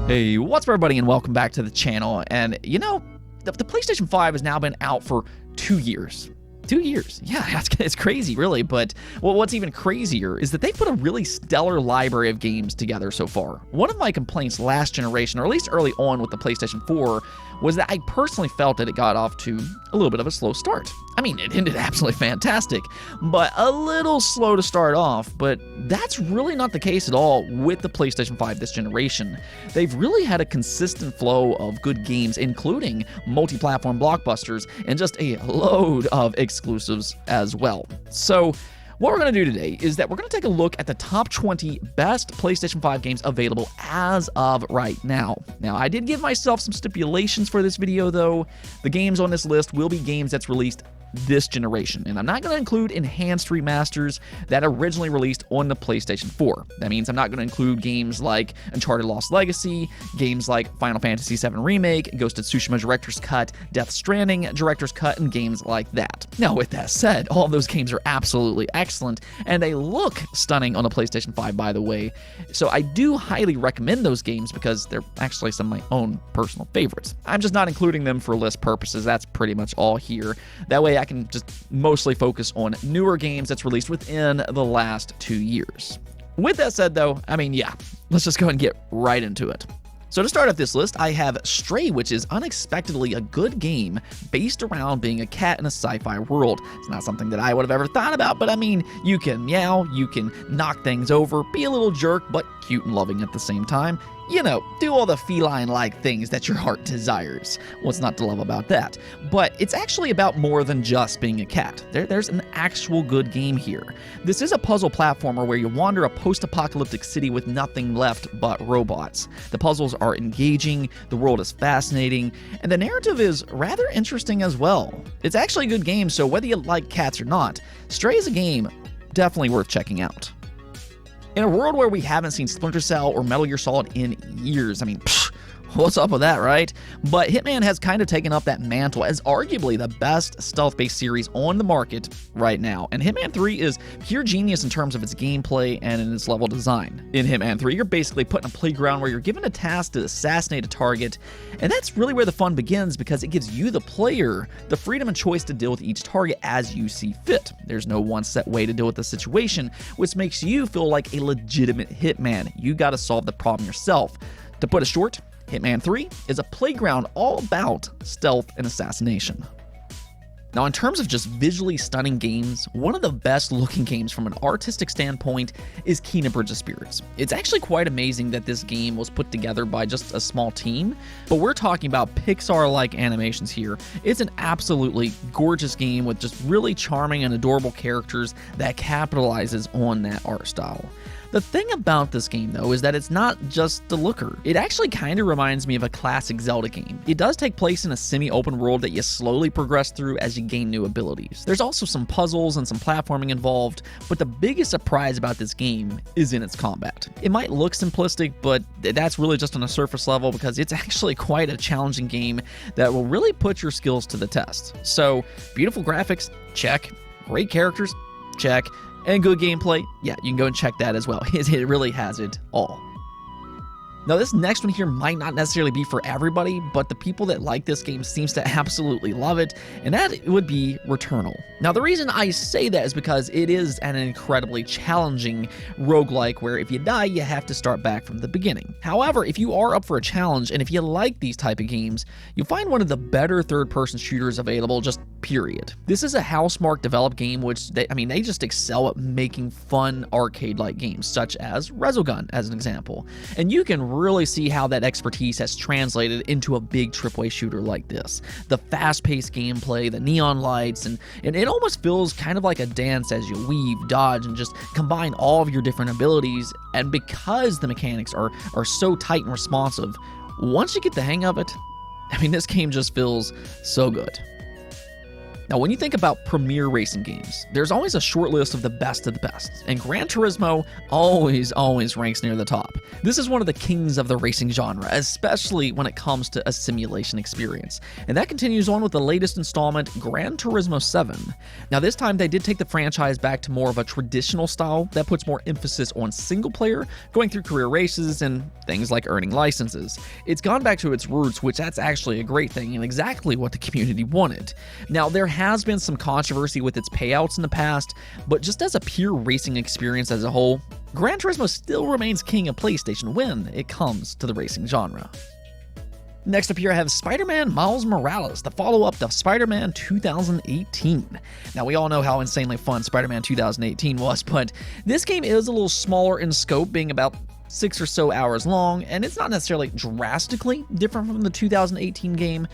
Hey, what's up everybody and welcome back to the channel. And you know, the PlayStation 5 has now been out for 2 years. 2 years. Yeah, it's crazy, really. But what's even crazier is that they put a really stellar library of games together so far. One of my complaints last generation, or at least early on with the PlayStation 4, was that I personally felt that it got off to a little bit of a slow start. I mean, it ended absolutely fantastic, but a little slow to start off. But that's really not the case at all with the PlayStation 5 this generation. They've really had a consistent flow of good games, including multi-platform blockbusters and just a load of exclusives as well. So what we're going to do today is that we're going to take a look at the top 20 best PlayStation 5 games available as of right now. Now, I did give myself some stipulations for this video, though. The games on this list will be games that's released this generation, and I'm not going to include enhanced remasters that originally released on the PlayStation 4. That means I'm not going to include games like Uncharted Lost Legacy, games like Final Fantasy VII Remake, Ghost of Tsushima Director's Cut, Death Stranding Director's Cut, and games like that. Now, with that said, all of those games are absolutely excellent, and they look stunning on the PlayStation 5, by the way, so I do highly recommend those games because they're actually some of my own personal favorites. I'm just not including them for list purposes. That's pretty much all here. That way I can just mostly focus on newer games that's released within the last 2 years. With that said, though, I mean, yeah, let's just go ahead and get right into it. So to start off this list, I have Stray, which is unexpectedly a good game based around being a cat in a sci-fi world. It's not something that I would have ever thought about, but I mean, you can meow, you can knock things over, be a little jerk, but cute and loving at the same time. You know, do all the feline-like things that your heart desires. What's not to love about that? But it's actually about more than just being a cat. There's an actual good game here. This is a puzzle platformer where you wander a post-apocalyptic city with nothing left but robots. The puzzles are engaging, the world is fascinating, and the narrative is rather interesting as well. It's actually a good game, so whether you like cats or not, Stray is a game definitely worth checking out. In a world where we haven't seen Splinter Cell or Metal Gear Solid in years, I mean, what's up with that, right? But Hitman has kind of taken up that mantle as arguably the best stealth-based series on the market right now. And Hitman 3 is pure genius in terms of its gameplay and in its level design. In Hitman 3, you're basically put in a playground where you're given a task to assassinate a target, and that's really where the fun begins because it gives you, the player, the freedom and choice to deal with each target as you see fit. There's no one set way to deal with the situation, which makes you feel like a legitimate hitman. You gotta solve the problem yourself. To put it short, Hitman 3 is a playground all about stealth and assassination. Now, in terms of just visually stunning games, one of the best looking games from an artistic standpoint is Kena Bridge of Spirits. It's actually quite amazing that this game was put together by just a small team, but we're talking about Pixar-like animations here. It's an absolutely gorgeous game with just really charming and adorable characters that capitalizes on that art style. The thing about this game, though, is that it's not just the looker. It actually kind of reminds me of a classic Zelda game. It does take place in a semi-open world that you slowly progress through as you gain new abilities. There's also some puzzles and some platforming involved, but the biggest surprise about this game is in its combat. It might look simplistic, but that's really just on a surface level because it's actually quite a challenging game that will really put your skills to the test. So, beautiful graphics, check. Great characters, check. And good gameplay, yeah, you can go and check that as well. It really has it all. Now, this next one here might not necessarily be for everybody, but the people that like this game seems to absolutely love it, and that would be Returnal. Now, the reason I say that is because it is an incredibly challenging roguelike where if you die, you have to start back from the beginning. However, if you are up for a challenge, and if you like these type of games, you'll find one of the better third-person shooters available, just period. This is a Housemarque developed game, which they just excel at making fun arcade-like games, such as Resogun, as an example. And you can really see how that expertise has translated into a big AAA shooter like this. The fast-paced gameplay, the neon lights, and it almost feels kind of like a dance as you weave, dodge, and just combine all of your different abilities. And because the mechanics are so tight and responsive, once you get the hang of it, I mean, this game just feels so good. Now, when you think about premier racing games, there's always a short list of the best, and Gran Turismo always ranks near the top. This is one of the kings of the racing genre, especially when it comes to a simulation experience. And that continues on with the latest installment, Gran Turismo 7. Now, this time they did take the franchise back to more of a traditional style that puts more emphasis on single player, going through career races, and things like earning licenses. It's gone back to its roots, which that's actually a great thing and exactly what the community wanted. Now, there has been some controversy with its payouts in the past, but just as a pure racing experience as a whole, Gran Turismo still remains king of PlayStation when it comes to the racing genre. Next up here I have Spider-Man Miles Morales, the follow-up to Spider-Man 2018. Now, we all know how insanely fun Spider-Man 2018 was, but this game is a little smaller in scope, being about 6 or so hours long, and it's not necessarily drastically different from the 2018 game,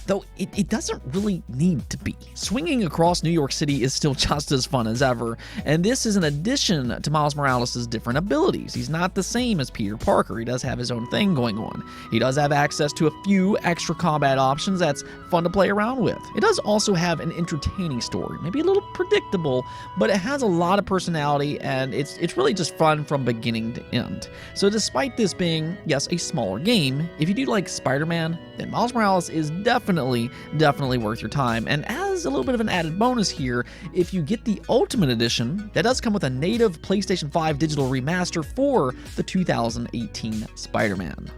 though it doesn't really need to be. Swinging across New York City is still just as fun as ever, and this is in addition to Miles Morales' different abilities. He's not the same as Peter Parker. He does have his own thing going on. He does have access to a few extra combat options that's fun to play around with. It does also have an entertaining story, maybe a little predictable, but it has a lot of personality, and it's really just fun from beginning to end. So despite this being, yes, a smaller game, if you do like Spider-Man, then Miles Morales is definitely worth your time. And as a little bit of an added bonus here, if you get the Ultimate Edition, that does come with a native PlayStation 5 digital remaster for the 2018 Spider-Man.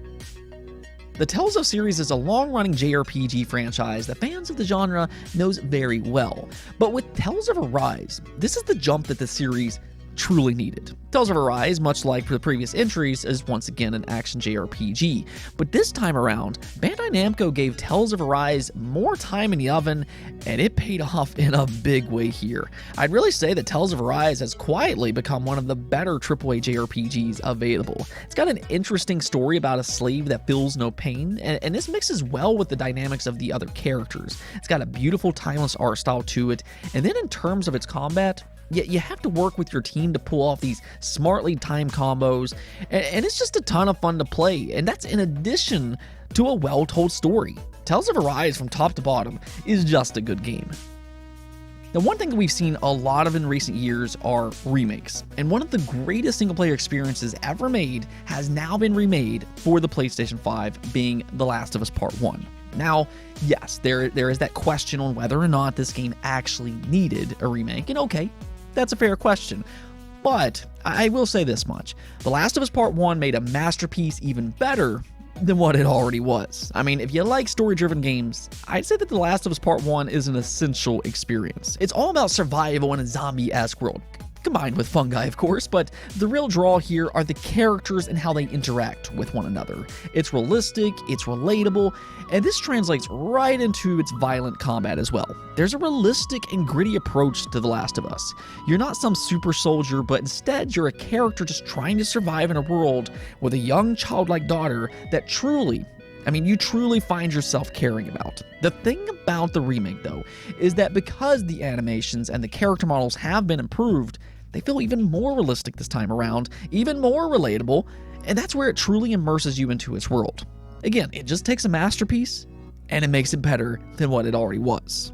The Tales of series is a long-running JRPG franchise that fans of the genre knows very well. But with Tales of Arise, this is the jump that the series truly needed. Tales of Arise, much like the previous entries, is once again an action JRPG, but this time around, Bandai Namco gave Tales of Arise more time in the oven, and it paid off in a big way here. I'd really say that Tales of Arise has quietly become one of the better AAA JRPGs available. It's got an interesting story about a slave that feels no pain, and this mixes well with the dynamics of the other characters. It's got a beautiful, timeless art style to it, and then in terms of its combat, you have to work with your team to pull off these smartly timed combos, and it's just a ton of fun to play, and that's in addition to a well-told story. Tales of Arise from top to bottom is just a good game. Now, one thing that we've seen a lot of in recent years are remakes, and one of the greatest single-player experiences ever made has now been remade for the PlayStation 5, being The Last of Us Part 1. Now, yes, there is that question on whether or not this game actually needed a remake, and okay, that's a fair question. But I will say this much. The Last of Us Part 1 made a masterpiece even better than what it already was. I mean, if you like story-driven games, I'd say that The Last of Us Part 1 is an essential experience. It's all about survival in a zombie-esque world, combined with fungi, of course, but the real draw here are the characters and how they interact with one another. It's realistic, it's relatable, and this translates right into its violent combat as well. There's a realistic and gritty approach to The Last of Us. You're not some super soldier, but instead you're a character just trying to survive in a world with a young childlike daughter that you truly find yourself caring about. The thing about the remake, though, is that because the animations and the character models have been improved, they feel even more realistic this time around, even more relatable, and that's where it truly immerses you into its world. Again, it just takes a masterpiece, and it makes it better than what it already was.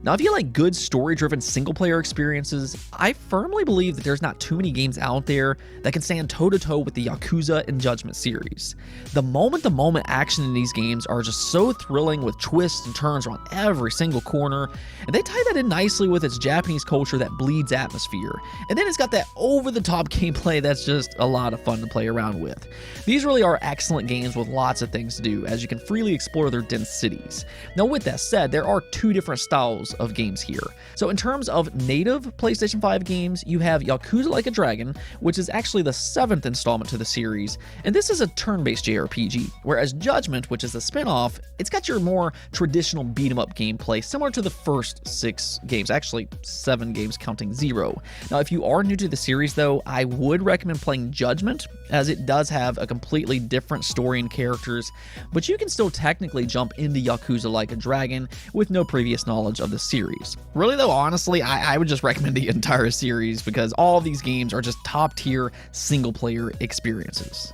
Now, if you like good story-driven single-player experiences, I firmly believe that there's not too many games out there that can stand toe-to-toe with the Yakuza and Judgment series. The moment-to-moment action in these games are just so thrilling, with twists and turns around every single corner, and they tie that in nicely with its Japanese culture that bleeds atmosphere. And then it's got that over-the-top gameplay that's just a lot of fun to play around with. These really are excellent games with lots of things to do, as you can freely explore their dense cities. Now, with that said, there are two different styles of games here. So in terms of native PlayStation 5 games, you have Yakuza Like a Dragon, which is actually the 7th installment to the series, and this is a turn-based JRPG, whereas Judgment, which is a spin-off, it's got your more traditional beat-em-up gameplay, similar to the first 6 games, actually 7 games counting 0. Now, if you are new to the series, though, I would recommend playing Judgment, as it does have a completely different story and characters, but you can still technically jump into Yakuza Like a Dragon with no previous knowledge of the series. Really though, honestly, I would just recommend the entire series, because all of these games are just top-tier single-player experiences.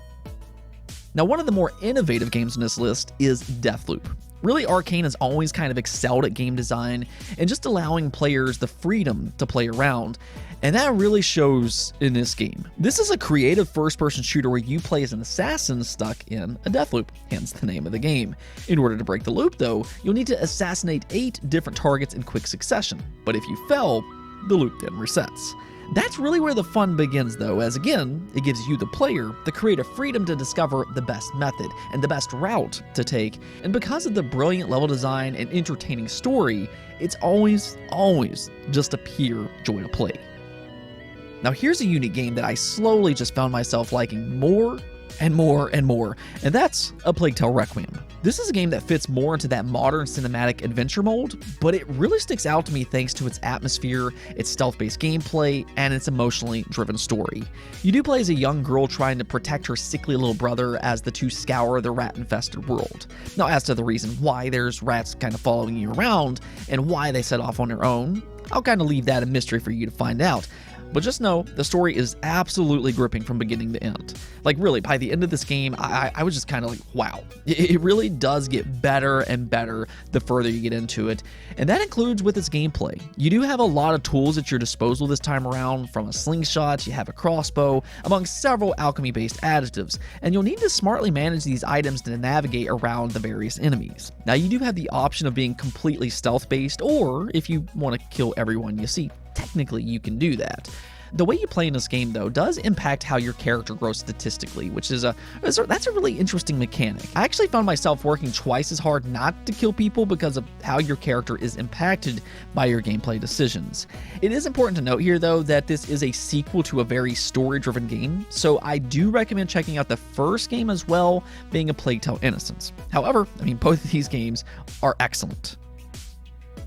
Now, one of the more innovative games in this list is Deathloop. Really, Arcane has always kind of excelled at game design and just allowing players the freedom to play around, and that really shows in this game. This is a creative first-person shooter where you play as an assassin stuck in a death loop, hence the name of the game. In order to break the loop, though, you'll need to assassinate 8 different targets in quick succession, but if you fail, the loop then resets. That's really where the fun begins, though, as again, it gives you, the player, the creative freedom to discover the best method and the best route to take, and because of the brilliant level design and entertaining story, it's always just a pure joy to play. Now here's a unique game that I slowly just found myself liking more and more and more, and that's A Plague Tale Requiem. This is a game that fits more into that modern cinematic adventure mold, but it really sticks out to me thanks to its atmosphere, its stealth-based gameplay, and its emotionally driven story. You do play as a young girl trying to protect her sickly little brother as the two scour the rat-infested world. Now, as to the reason why there's rats kind of following you around and why they set off on their own, I'll kind of leave that a mystery for you to find out. But just know, the story is absolutely gripping from beginning to end. Like really, by the end of this game, I was just kind of like, wow. It really does get better and better the further you get into it. And that includes with its gameplay. You do have a lot of tools at your disposal this time around, from a slingshot, you have a crossbow, among several alchemy-based additives. And you'll need to smartly manage these items to navigate around the various enemies. Now you do have the option of being completely stealth-based, or if you want to kill everyone you see, technically you can do that. The way you play in this game, though, does impact how your character grows statistically, which is that's a really interesting mechanic. I actually found myself working twice as hard not to kill people because of how your character is impacted by your gameplay decisions. It is important to note here, though, that this is a sequel to a very story-driven game, so I do recommend checking out the first game as well, being A Plague Tale Innocence. However, I mean, both of these games are excellent.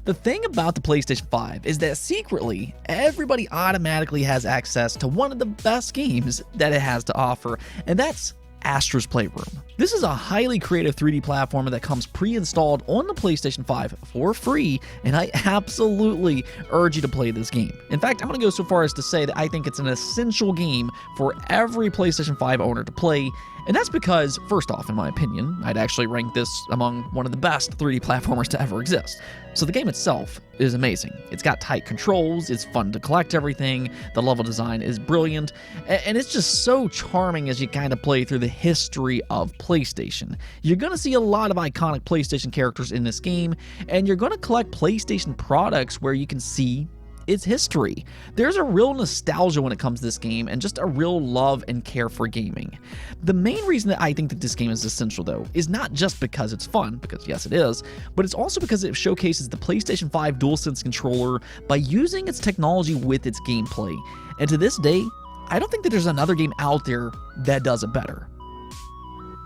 The thing about the PlayStation 5 is that secretly, everybody automatically has access to one of the best games that it has to offer, and that's Astra's Playroom. This is a highly creative 3D platformer that comes pre-installed on the PlayStation 5 for free, and I absolutely urge you to play this game. In fact, I'm going to go so far as to say that I think it's an essential game for every PlayStation 5 owner to play, and that's because, first off, in my opinion, I'd actually rank this among one of the best 3D platformers to ever exist. So the game itself is amazing. It's got tight controls, it's fun to collect everything, the level design is brilliant, and it's just so charming as you kind of play through the history of PlayStation. You're going to see a lot of iconic PlayStation characters in this game, and you're going to collect PlayStation products where you can see its history. There's a real nostalgia when it comes to this game, and just a real love and care for gaming. The main reason that I think that this game is essential, though, is not just because it's fun, because yes it is, but it's also because it showcases the PlayStation 5 DualSense controller by using its technology with its gameplay. And to this day, I don't think that there's another game out there that does it better.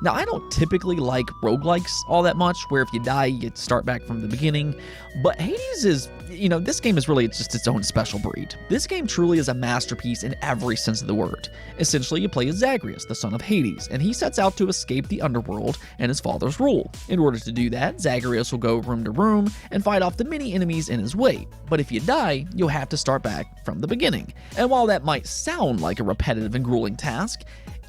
Now, I don't typically like roguelikes all that much, where if you die, you start back from the beginning, but Hades is, this game is really just its own special breed. This game truly is a masterpiece in every sense of the word. Essentially, you play as Zagreus, the son of Hades, and he sets out to escape the underworld and his father's rule. In order to do that, Zagreus will go room to room and fight off the many enemies in his way, but if you die, you'll have to start back from the beginning. And while that might sound like a repetitive and grueling task,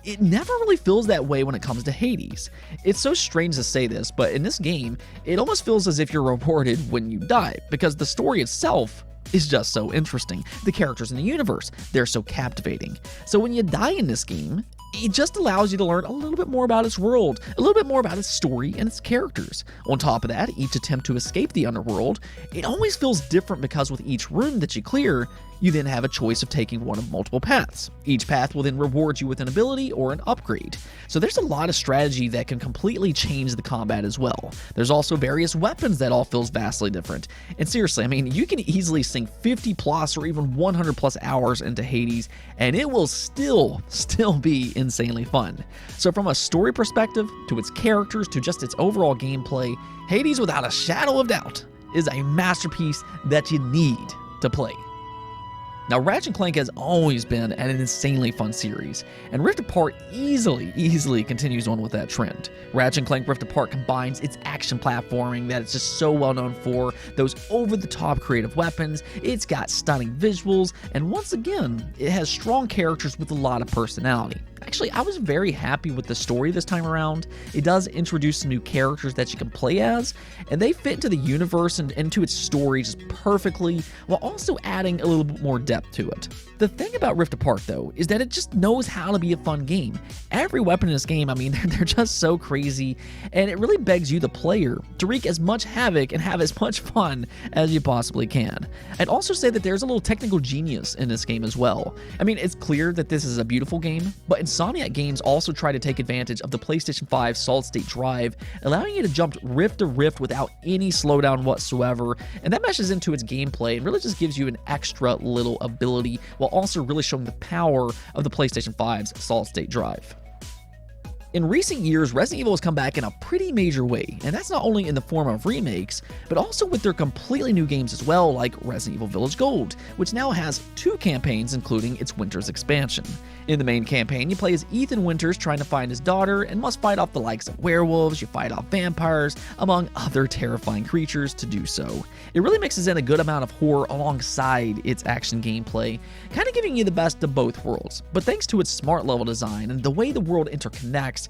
it never really feels that way when it comes to Hades. It's so strange to say this, but in this game, it almost feels as if you're rewarded when you die, because the story itself is just so interesting. The characters in the universe, they're so captivating. So when you die in this game, it just allows you to learn a little bit more about its world, a little bit more about its story and its characters. On top of that, each attempt to escape the underworld, it always feels different because with each room that you clear, you then have a choice of taking one of multiple paths. Each path will then reward you with an ability or an upgrade. So there's a lot of strategy that can completely change the combat as well. There's also various weapons that all feels vastly different. And seriously, I mean, you can easily sink 50 plus or even 100 plus hours into Hades, and it will still be insanely fun. So from a story perspective, to its characters, to just its overall gameplay, Hades, without a shadow of doubt, is a masterpiece that you need to play. Now, Ratchet & Clank has always been an insanely fun series, and Rift Apart easily continues on with that trend. Ratchet & Clank Rift Apart combines its action platforming that it's just so well known for, those over-the-top creative weapons, it's got stunning visuals, and once again, it has strong characters with a lot of personality. Actually, I was very happy with the story this time around. It does introduce some new characters that you can play as, and they fit into the universe and into its story just perfectly, while also adding a little bit more depth to it. The thing about Rift Apart, though, is that it just knows how to be a fun game. Every weapon in this game, I mean, they're just so crazy, and it really begs you, the player, to wreak as much havoc and have as much fun as you possibly can. I'd also say that there's a little technical genius in this game as well. I mean, it's clear that this is a beautiful game, but Insomniac Games also try to take advantage of the PlayStation 5 solid-state drive, allowing you to jump rift to rift without any slowdown whatsoever, and that meshes into its gameplay and really just gives you an extra little ability, while also really showing the power of the PlayStation 5's solid-state drive. In recent years, Resident Evil has come back in a pretty major way, and that's not only in the form of remakes, but also with their completely new games as well, like Resident Evil Village Gold, which now has 2 campaigns including its Winters expansion. In the main campaign, you play as Ethan Winters trying to find his daughter and must fight off the likes of werewolves, you fight off vampires, among other terrifying creatures to do so. It really mixes in a good amount of horror alongside its action gameplay, kind of giving you the best of both worlds. But thanks to its smart level design and the way the world interconnects,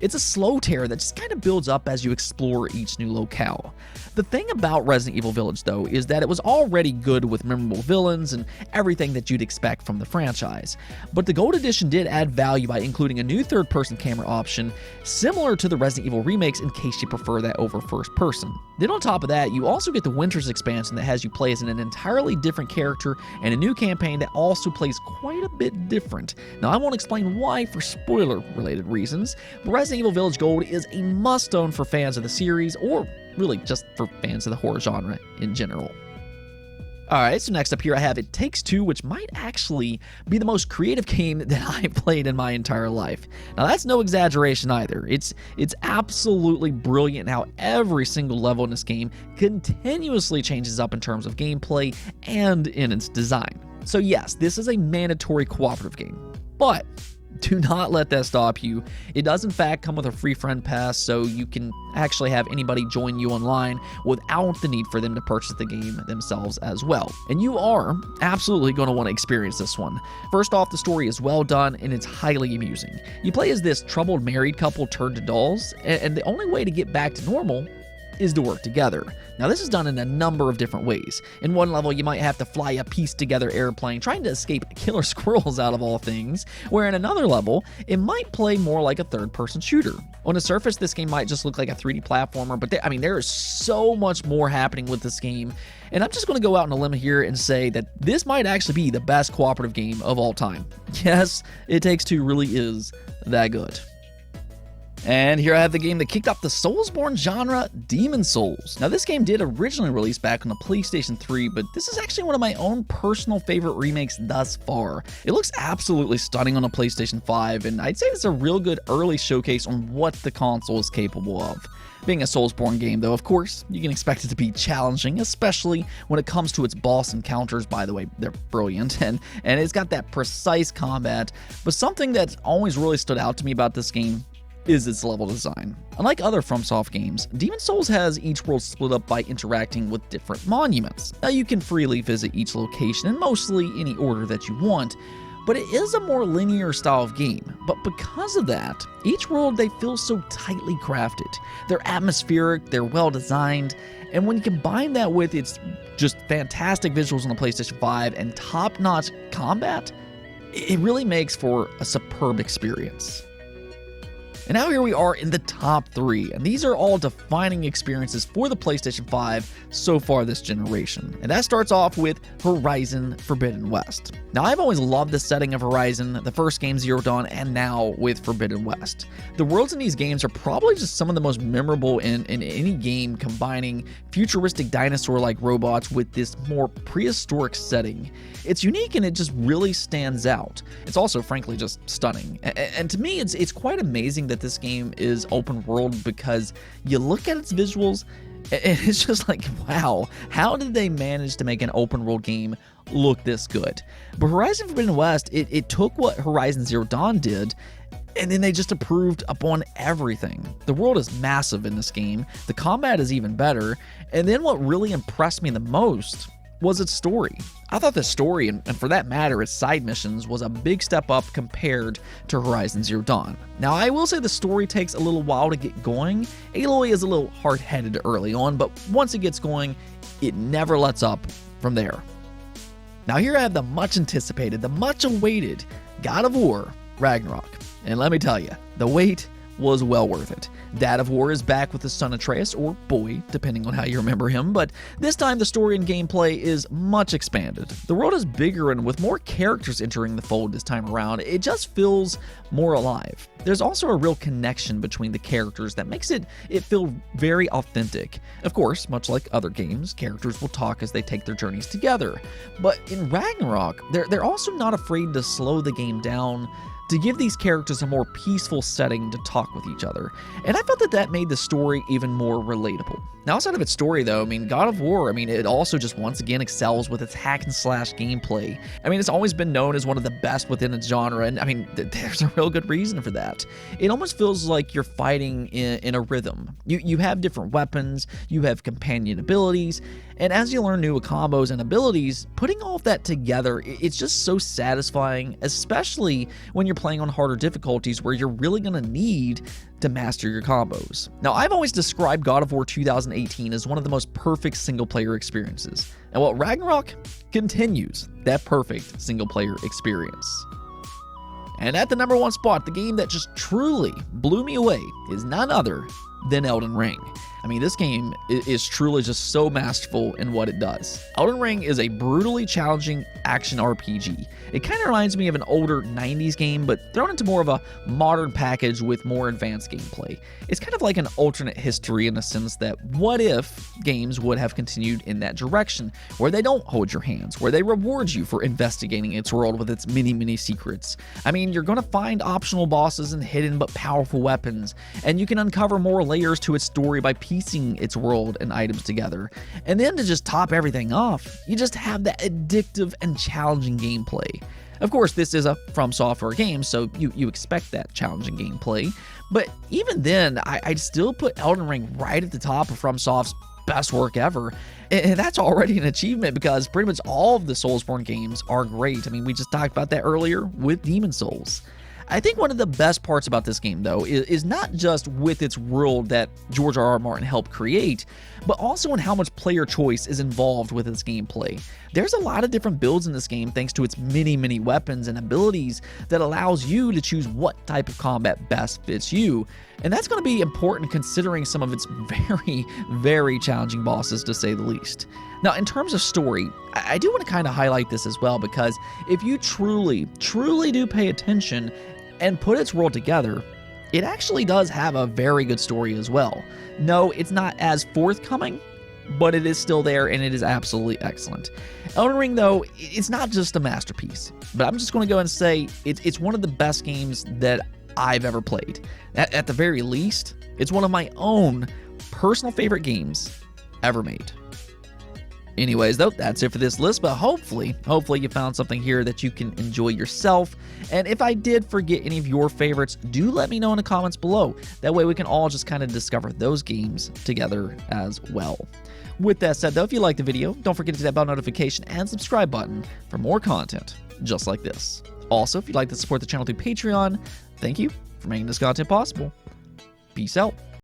it's a slow tear that just kind of builds up as you explore each new locale. The thing about Resident Evil Village, though, is that it was already good with memorable villains and everything that you'd expect from the franchise. But the Gold Edition did add value by including a new third-person camera option, similar to the Resident Evil remakes in case you prefer that over first person. Then on top of that, you also get the Winters expansion that has you play as an entirely different character and a new campaign that also plays quite a bit different. Now, I won't explain why for spoiler-related reasons, but Resident Evil Village Gold is a must-own for fans of the series, or really just for fans of the horror genre in general. Alright, so next up here I have It Takes Two, which might actually be the most creative game that I've played in my entire life. Now that's no exaggeration either. It's absolutely brilliant how every single level in this game continuously changes up in terms of gameplay and in its design. So yes, this is a mandatory cooperative game, but do not let that stop you. It does in fact come with a free friend pass, so you can actually have anybody join you online without the need for them to purchase the game themselves as well. And you are absolutely going to want to experience this one. First off, the story is well done and it's highly amusing. You play as this troubled married couple turned to dolls, and the only way to get back to normal is to work together. Now this is done in a number of different ways. In one level you might have to fly a pieced together airplane trying to escape killer squirrels out of all things, where in another level it might play more like a third-person shooter. On the surface this game might just look like a 3D platformer, but there is so much more happening with this game, and I'm just going to go out on a limb here and say that this might actually be the best cooperative game of all time. Yes, It Takes Two really is that good. And here I have the game that kicked off the Soulsborne genre, Demon's Souls. Now this game did originally release back on the PlayStation 3, but this is actually one of my own personal favorite remakes thus far. It looks absolutely stunning on a PlayStation 5, and I'd say it's a real good early showcase on what the console is capable of. Being a Soulsborne game, though, of course, you can expect it to be challenging, especially when it comes to its boss encounters. By the way, they're brilliant, and it's got that precise combat. But something that's always really stood out to me about this game is its level design. Unlike other FromSoft games, Demon's Souls has each world split up by interacting with different monuments. Now you can freely visit each location in mostly any order that you want, but it is a more linear style of game. But because of that, each world they feel so tightly crafted. They're atmospheric, they're well designed, and when you combine that with its just fantastic visuals on the PlayStation 5 and top-notch combat, it really makes for a superb experience. And now here we are in the top 3, and these are all defining experiences for the PlayStation 5 so far this generation. And that starts off with Horizon Forbidden West. Now I've always loved the setting of Horizon, the first game Zero Dawn, and now with Forbidden West. The worlds in these games are probably just some of the most memorable in any game, combining futuristic dinosaur-like robots with this more prehistoric setting. It's unique and it just really stands out. It's also frankly just stunning. And to me, it's quite amazing that this game is open world because you look at its visuals and it's just like, wow, how did they manage to make an open world game look this good? But Horizon Forbidden West, it took what Horizon Zero Dawn did, and then they just improved upon everything. The world is massive in this game, the combat is even better, and then what really impressed me the most was its story. I thought the story, and for that matter, its side missions, was a big step up compared to Horizon Zero Dawn. Now, I will say the story takes a little while to get going. Aloy is a little hard-headed early on, but once it gets going, it never lets up from there. Now here I have the much anticipated, the much awaited God of War Ragnarok. And let me tell you, the wait was well worth it. Dad of War is back with his son Atreus, or boy, depending on how you remember him, but this time the story and gameplay is much expanded. The world is bigger, and with more characters entering the fold this time around, it just feels more alive. There's also a real connection between the characters that makes it feel very authentic. Of course, much like other games, characters will talk as they take their journeys together. But in Ragnarok, they're also not afraid to slow the game down to give these characters a more peaceful setting to talk with each other. And I felt that made the story even more relatable. Now, outside of its story, though, God of War, it also just once again excels with its hack and slash gameplay. It's always been known as one of the best within its genre, and there's a real good reason for that. It almost feels like you're fighting in a rhythm. You have different weapons, you have companion abilities, and as you learn new combos and abilities, putting all of that together, it's just so satisfying, especially when you're playing on harder difficulties where you're really going to need to master your combos. Now, I've always described God of War 2018 as one of the most perfect single-player experiences, and well, Ragnarok continues that perfect single-player experience. And at the number one spot, the game that just truly blew me away is none other than Elden Ring. This game is truly just so masterful in what it does. Elden Ring is a brutally challenging action RPG. It kind of reminds me of an older 90s game, but thrown into more of a modern package with more advanced gameplay. It's kind of like an alternate history in the sense that what if games would have continued in that direction, where they don't hold your hands, where they reward you for investigating its world with its many secrets. You're going to find optional bosses and hidden but powerful weapons, and you can uncover more layers to its story by piecing its world and items together. And then to just top everything off, you just have that addictive and challenging gameplay. Of course, this is a From Software game, so you expect that challenging gameplay, but even then, I'd still put Elden Ring right at the top of From Soft's best work ever, and that's already an achievement because pretty much all of the Soulsborne games are great. We just talked about that earlier with Demon Souls. I think one of the best parts about this game, though, is not just with its world that George R.R. Martin helped create, but also in how much player choice is involved with its gameplay. There's a lot of different builds in this game thanks to its many weapons and abilities that allows you to choose what type of combat best fits you, and that's going to be important considering some of its very challenging bosses, to say the least. Now, in terms of story, I do want to kind of highlight this as well, because if you truly do pay attention and put its world together, it actually does have a very good story as well. No, it's not as forthcoming, but it is still there, and it is absolutely excellent. Elden Ring, though, it's not just a masterpiece, but I'm just going to go and say it's one of the best games that I've ever played. At the very least, it's one of my own personal favorite games ever made. Anyways, though, that's it for this list, but hopefully you found something here that you can enjoy yourself. And if I did forget any of your favorites, do let me know in the comments below. That way we can all just kind of discover those games together as well. With that said, though, if you liked the video, don't forget to hit that bell notification and subscribe button for more content just like this. Also, if you'd like to support the channel through Patreon, thank you for making this content possible. Peace out.